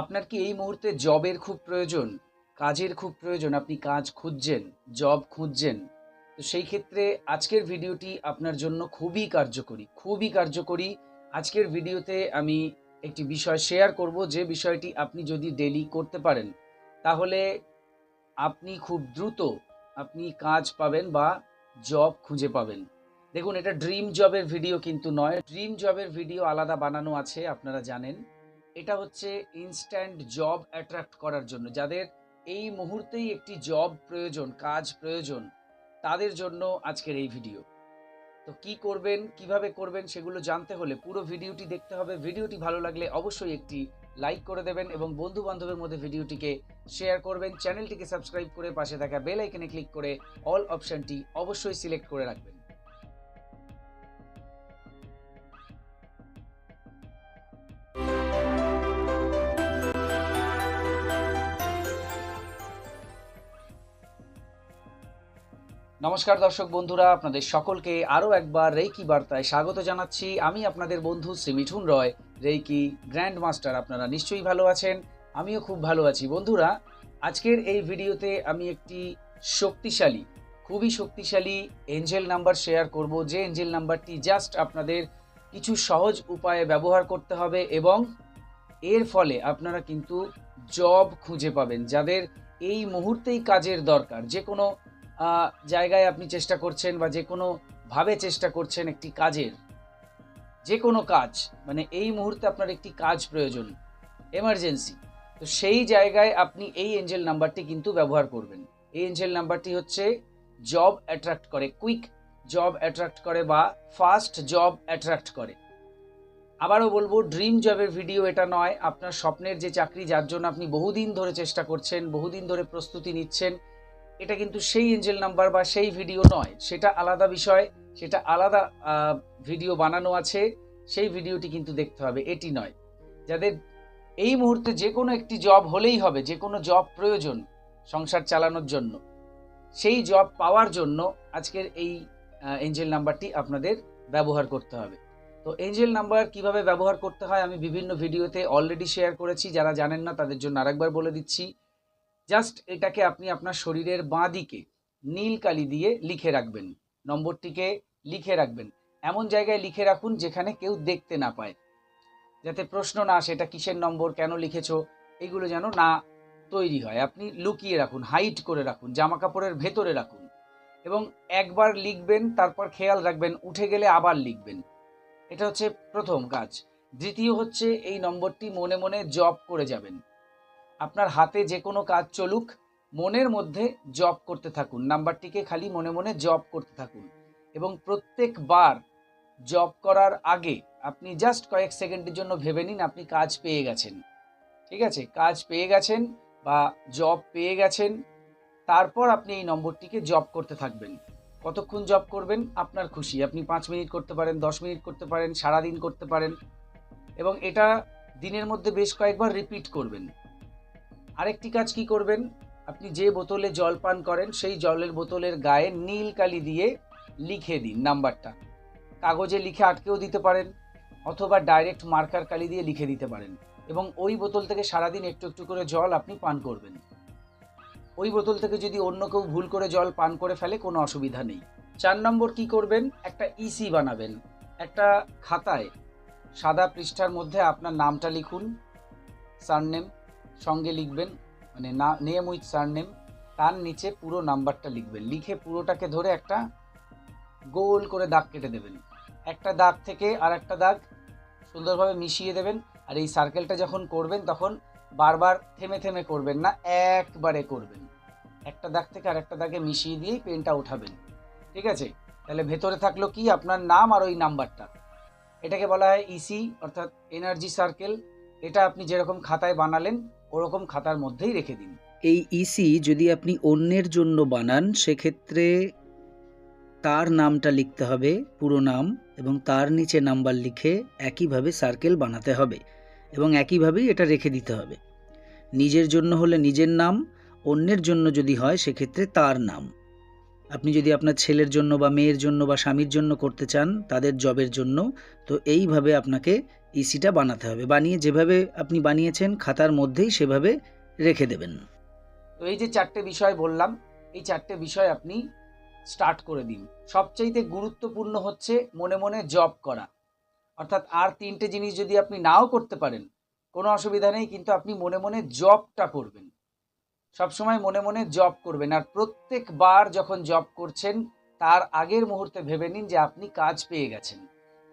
আপনার কি এই মুহূর্তে জবের খুব প্রয়োজন, কাজের খুব প্রয়োজন, আপনি কাজ খুঁজছেন, জব খুঁজছেন? তো সেই ক্ষেত্রে আজকের ভিডিওটি আপনার জন্য খুবই কার্যকরী। আজকের ভিডিওতে আমি একটি বিষয় শেয়ার করব, যে বিষয়টি আপনি যদি ডেলি করতে পারেন তাহলে আপনি খুব দ্রুত আপনি কাজ পাবেন বা জব খুঁজে পাবেন। দেখুন, এটা ড্রিম জবের ভিডিও কিন্তু নয়। ড্রিম জবের ভিডিও আলাদা বানানো আছে, আপনারা জানেন। এটা হচ্ছে ইনস্ট্যান্ট জব অ্যাট্রাক্ট করার জন্য, যাদের এই মুহূর্তেই একটি জব প্রয়োজন, কাজ প্রয়োজন, তাদের জন্য আজকের এই ভিডিও। তো কি করবেন, কিভাবে করবেন, সেগুলো জানতে হলে পুরো ভিডিওটি দেখতে হবে। ভিডিওটি ভালো লাগলে অবশ্যই একটি লাইক করে দেবেন এবং বন্ধু বান্ধবের মধ্যে ভিডিওটিকে শেয়ার করবেন। চ্যানেলটিকে সাবস্ক্রাইব করে পাশে থাকা বেল আইকনে ক্লিক করে অল অপশনটি অবশ্যই সিলেক্ট করে রাখবেন। নমস্কার দর্শক বন্ধুরা, আপনাদের সকলকে আরও একবার রেইকি বার্তায় স্বাগত জানাচ্ছি। আমি আপনাদের বন্ধু শ্রী মিঠুন রয়, রেইকি গ্র্যান্ড মাস্টার। আপনারা নিশ্চয়ই ভালো আছেন, আমিও খুব ভালো আছি। বন্ধুরা, আজকের এই ভিডিওতে আমি একটি খুবই শক্তিশালী এঞ্জেল নাম্বার শেয়ার করব, যে এঞ্জেল নাম্বারটি জাস্ট আপনাদের কিছু সহজ উপায়ে ব্যবহার করতে হবে এবং এর ফলে আপনারা কিন্তু জব খুঁজে পাবেন। যাদের এই মুহূর্তেই কাজের দরকার, যে কোনো জায়গায় আপনি চেষ্টা করছেন বা যে কোনোভাবে চেষ্টা করছেন একটি কাজের, যে কোনো কাজ, মানে এই মুহূর্তে আপনার একটি কাজ প্রয়োজন, এমার্জেন্সি, তো সেই জায়গায় আপনি এই এঞ্জেল নাম্বারটি কিন্তু ব্যবহার করবেন। এই এঞ্জেল নাম্বারটি হচ্ছে জব অ্যাট্রাক্ট করে, কুইক জব অ্যাট্রাক্ট করে বা ফাস্ট জব অ্যাট্রাক্ট করে। আবারও বলবো, ড্রিম জবের ভিডিও এটা নয়। আপনার স্বপ্নের যে চাকরি, যার জন্য আপনি বহুদিন ধরে চেষ্টা করছেন, বহুদিন ধরে প্রস্তুতি নিচ্ছেন, এটা কিন্তু সেই এঞ্জেল নাম্বার বা সেই ভিডিও নয়। সেটা আলাদা বিষয়, সেটা আলাদা ভিডিও বানানো আছে, সেই ভিডিওটি কিন্তু দেখতে হবে, এটি নয়। যাদের এই মুহূর্তে যে কোনো একটি জব হলেই হবে, যে কোনো জব প্রয়োজন সংসার চালানোর জন্য, সেই জব পাওয়ার জন্য আজকের এই এঞ্জেল নাম্বারটি আপনাদের ব্যবহার করতে হবে। তো এঞ্জেল নাম্বার কিভাবে ব্যবহার করতে হয় আমি বিভিন্ন ভিডিওতে অলরেডি শেয়ার করেছি। যারা জানেন না তাদের জন্য আরেকবার বলে দিচ্ছি। জাস্ট এটাকে আপনি আপনার শরীরের বাঁ দিকে নীল কালি দিয়ে লিখে রাখবেন, নম্বরটিকে লিখে রাখবেন। এমন জায়গায় লিখে রাখুন যেখানে কেউ দেখতে না পায়, যাতে প্রশ্ন না আসে এটা কিসের নম্বর, কেন লিখেছো, এগুলো যেন না তৈরি হয়। আপনি লুকিয়ে রাখুন, হাইড করে রাখুন, জামা কাপড়ের ভেতরে রাখুন এবং একবার লিখবেন, তারপর খেয়াল রাখবেন উঠে গেলে আবার লিখবেন। এটা হচ্ছে প্রথম কাজ। দ্বিতীয় হচ্ছে, এই নম্বরটি মনে মনে জপ করে যাবেন। আপনার হাতে যে কোনো কাজ চলুক, মনের মধ্যে জপ করতে থাকুন, নাম্বারটিকে খালি মনে মনে জপ করতে থাকুন এবং প্রত্যেকবার জব করার আগে আপনি জাস্ট কয়েক সেকেন্ডের জন্য ভেবে নিন আপনি কাজ পেয়ে গেছেন। ঠিক আছে, কাজ পেয়ে গেছেন বা জব পেয়ে গেছেন, তারপর আপনি এই নম্বরটিকে জব করতে থাকবেন। কতক্ষণ জব করবেন আপনার খুশি, আপনি 5 মিনিট করতে পারেন, 10 মিনিট করতে পারেন, সারাদিন করতে পারেন এবং এটা দিনের মধ্যে বেশ কয়েকবার রিপিট করবেন। আরেকটি কাজ কি করবেন, আপনি যে বোতলে জল পান করেন সেই জলের বোতলের গায়ে নীল কালি দিয়ে লিখে দিন নাম্বারটা। কাগজে লিখে আটকেও দিতে পারেন অথবা ডাইরেক্ট মার্কার কালি দিয়ে লিখে দিতে পারেন এবং ওই বোতল থেকে সারাদিন একটু একটু করে জল আপনি পান করবেন। ওই বোতল থেকে যদি অন্য কেউ ভুল করে জল পান করে ফেলে কোনো অসুবিধা নেই। 4 নম্বর কি করবেন, একটা ইসি বানাবেন। একটা খাতায় সাদা পৃষ্ঠার মধ্যে আপনার নামটা লিখুন, সারনেম সঙ্গে লিখবেন, মানে নেম উইথ সারনেম, তার নিচে পুরো নাম্বারটা লিখবেন। লিখে পুরোটাকে ধরে একটা গোল করে দাগ কেটে দেবেন। একটা দাগ থেকে আর একটা দাগ সুন্দরভাবে মিশিয়ে দেবেন। আর এই সার্কেলটা যখন করবেন তখন বারবার থেমে থেমে করবেন না, একবারে করবেন। একটা দাগ থেকে আর একটা দাগে মিশিয়ে দিয়েই পেনটা উঠাবেন। ঠিক আছে, তাহলে ভেতরে থাকলো কি, আপনার নাম আর ওই নাম্বারটা। এটাকে বলা হয় ইসি, অর্থাৎ এনার্জি সার্কেল। এটা আপনি যেরকম খাতায় বানালেন ওরকম খাতার মধ্যেই রেখে দিন। এই ইসি যদি আপনি অন্যের জন্য বানান, সেক্ষেত্রে তার নামটা লিখতে হবে, পুরো নাম, এবং তার নিচে নাম্বার লিখে একইভাবে সার্কেল বানাতে হবে এবং একইভাবেই এটা রেখে দিতে হবে। নিজের জন্য হলে নিজের নাম, অন্যের জন্য যদি হয় সেক্ষেত্রে তার নাম। আপনি যদি আপনার ছেলের জন্য বা মেয়ের জন্য বা স্বামীর জন্য করতে চান, তাদের জবের জন্য, তো এইভাবে আপনাকে ইসিটা বানাতে হবে। বানিয়ে যেভাবে আপনি বানিয়েছেন খাতার মধ্যেই সেভাবে রেখে দেবেন। তো এই যে 4টে বিষয় বললাম, এই 4টে বিষয় আপনি স্টার্ট করে দিন। সবচাইতে গুরুত্বপূর্ণ হচ্ছে মনে মনে জব করা। অর্থাৎ আর 3টে জিনিস যদি আপনি নাও করতে পারেন কোনো অসুবিধা নেই, কিন্তু আপনি মনে মনে জবটা করবেন। সবসময় মনে মনে জব করবেন। আর প্রত্যেকবার যখন জব করছেন তার আগের মুহূর্তে ভেবে নিন যে আপনি কাজ পেয়ে গেছেন,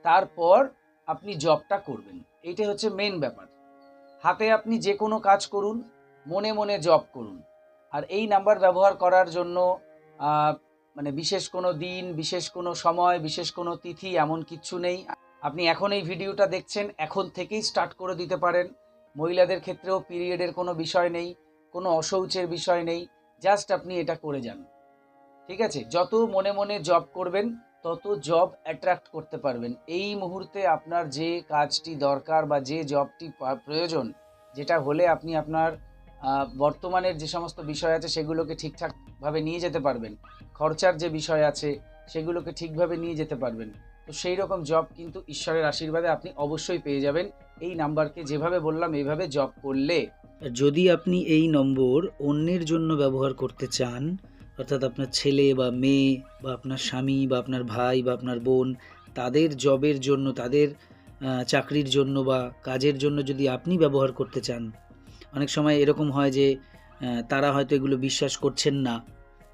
তারপর আপনি জবটা করবেন। এইটাই হচ্ছে মেন ব্যাপার। হাতে আপনি যে কোনো কাজ করুন, মনে মনে জব করুন। আর এই নাম্বার ব্যবহার করার জন্য মানে বিশেষ কোনো দিন, বিশেষ কোনো সময়, বিশেষ কোনো তিথি এমন কিচ্ছু নেই। আপনি এখন এই ভিডিওটা দেখছেন, এখন থেকেই স্টার্ট করে দিতে পারেন। মহিলাদের ক্ষেত্রেও পিরিয়ডের কোনো বিষয় নেই, কোনো অশৌচের বিষয় নেই, জাস্ট আপনি এটা করে যান। ঠিক আছে? যত মনে মনে জব করবেন তত জব অ্যাট্রাক্ট করতে পারবেন। এই মুহূর্তে আপনার যে কাজটি দরকার বা যে জবটি প্রয়োজন, যেটা হলে আপনি আপনার বর্তমানের যে সমস্ত বিষয় আছে সেগুলোকে ঠিকঠাকভাবে নিয়ে যেতে পারবেন, খরচার যে বিষয় আছে সেগুলোকে ঠিকভাবে নিয়ে যেতে পারবেন, তো সেই রকম জব কিন্তু ঈশ্বরের আশীর্বাদে আপনি অবশ্যই পেয়ে যাবেন এই নাম্বারকে যেভাবে বললাম এইভাবে জব করলে। যদি আপনি এই নম্বর অন্যের জন্য ব্যবহার করতে চান, অর্থাৎ আপনার ছেলে বা মেয়ে বা আপনার স্বামী বা আপনার ভাই বা আপনার বোন, তাদের জবের জন্য, তাদের চাকরির জন্য বা কাজের জন্য যদি আপনি ব্যবহার করতে চান, অনেক সময় এরকম হয় যে তারা হয়তো এগুলো বিশ্বাস করছেন না,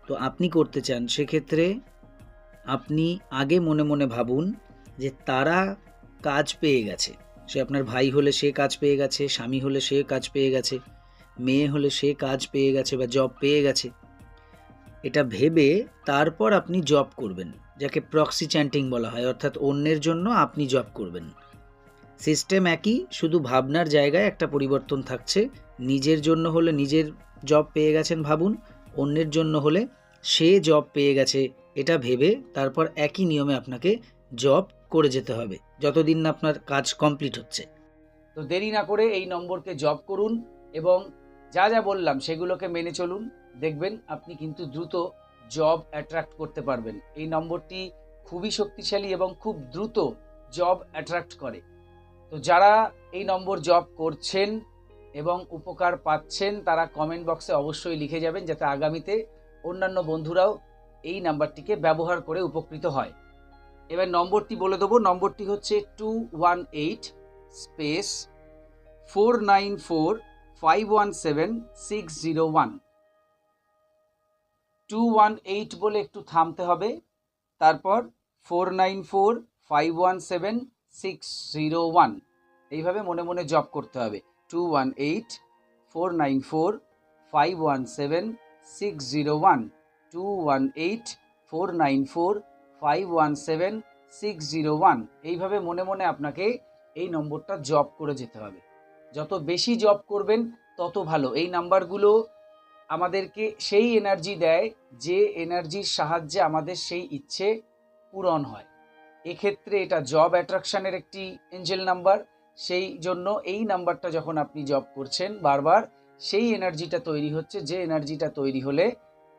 তো আপনি করতে চান, সেক্ষেত্রে আপনি আগে মনে মনে ভাবুন যে তারা কাজ পেয়ে গেছে। সে আপনার ভাই হলে সে কাজ পেয়ে গেছে, স্বামী হলে সে কাজ পেয়ে গেছে, মেয়ে হলে সে কাজ পেয়ে গেছে বা জব পেয়ে গেছে। এটা ভেবে তারপর আপনি জব করবেন, যাকে প্রক্সি চ্যান্টিং বলা হয়, অর্থাৎ অন্যের জন্য আপনি জব করবেন। সিস্টেম একই, শুধু ভাবনার জায়গায় একটা পরিবর্তন থাকছে। নিজের জন্য হলে নিজের জব পেয়ে গেছেন ভাবুন, অন্যের জন্য হলে সে জব পেয়ে গেছে এটা ভেবে তারপর একই নিয়মে আপনাকে জব করে যেতে হবে যতদিন না আপনার কাজ কমপ্লিট হচ্ছে। তো দেরি না করে এই নম্বরকে জব করুন এবং যা যা বললাম সেগুলোকে মেনে চলুন। দেখবেন আপনি কিন্তু দ্রুত জব অ্যাট্রাক্ট করতে পারবেন। এই নম্বরটি খুবই শক্তিশালী এবং খুব দ্রুত জব অ্যাট্রাক্ট করে। তো যারা এই নম্বর জব করছেন এবং উপকার পাচ্ছেন তারা কমেন্ট বক্সে অবশ্যই লিখে যাবেন, যাতে আগামীতে অন্যান্য বন্ধুরাও এই নাম্বারটিকে ব্যবহার করে উপকৃত হয়। এবার নম্বরটি বলে দেবো। নম্বরটি হচ্ছে 218 স্পেস 494517601। 218 বলে একটু থামতে হবে, তারপর 494517601, এইভাবে মনে মনে জব করতে হবে। 218-494-517-601, 218-494-517-601, এইভাবে মনে মনে আপনাকে এই নম্বরটা জব করে যেতে হবে। যত বেশি জব করবেন তত ভালো। এই নাম্বারগুলো আমাদেরকে সেই এনার্জি দেয় যে এনার্জির সাহায্যে আমাদের সেই ইচ্ছে পূরণ হয়। এক্ষেত্রে এটা জব অ্যাট্রাকশনের একটি এঞ্জেল নাম্বার। সেই জন্য এই নাম্বারটা যখন আপনি জব করছেন বারবার, সেই এনার্জিটা তৈরি হচ্ছে, যে এনার্জিটা তৈরি হলে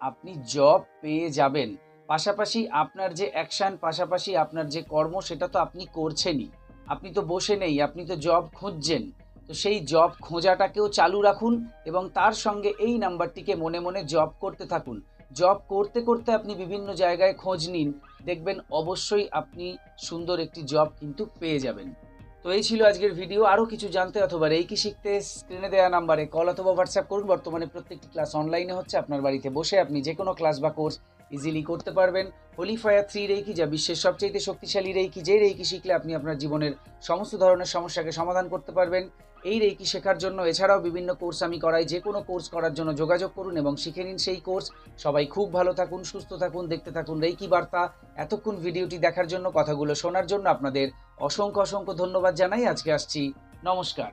আপনি জব পেয়ে যাবেন। পাশাপাশি আপনার যে অ্যাকশন, পাশাপাশি আপনার যে কর্ম, সেটা তো আপনি করছেনই। আপনি তো বসে নেই, আপনি তো জব খুঁজছেন। তো সেই জব খোঁজাটাকেও চালু রাখুন এবং তার সঙ্গে এই নাম্বারটিকে মনে মনে জব করতে থাকুন। জব করতে করতে আপনি বিভিন্ন জায়গায় খোঁজ নিন, দেখবেন অবশ্যই আপনি সুন্দর একটি জব কিন্তু পেয়ে যাবেন। তো এই ছিল আজকের ভিডিও। আরও কিছু জানতে অথবা রেকি শিখতে স্ক্রিনে দেওয়া নাম্বারে কল অথবা হোয়াটসঅ্যাপ করুন। বর্তমানে প্রত্যেকটি ক্লাস অনলাইনে হচ্ছে, আপনার বাড়িতে বসে আপনি যে কোনো ক্লাস বা কোর্স ইজিলি করতে পারবেন। হোলিফায়ার 3 রেকি, যা বিশ্বের সবচেয়ে শক্তিশালী রেকি, যে রেকি শিখলে আপনি আপনার জীবনের সমস্ত ধরনের সমস্যাকে সমাধান করতে পারবেন। এই রেকি শেখার জন্য এছাড়াও বিভিন্ন কোর্স আমি করাই। যে কোনো কোর্স করার জন্য যোগাযোগ করুন এবং শিখে নিন সেই কোর্স। সবাই খুব ভালো থাকুন, সুস্থ থাকুন, দেখতে থাকুন রেকি বার্তা। এতক্ষণ ভিডিওটি দেখার জন্য, কথাগুলো শোনার জন্য আপনাদের অসংখ্য অসংখ্য ধন্যবাদ জানাই। আজকে আসছি, নমস্কার।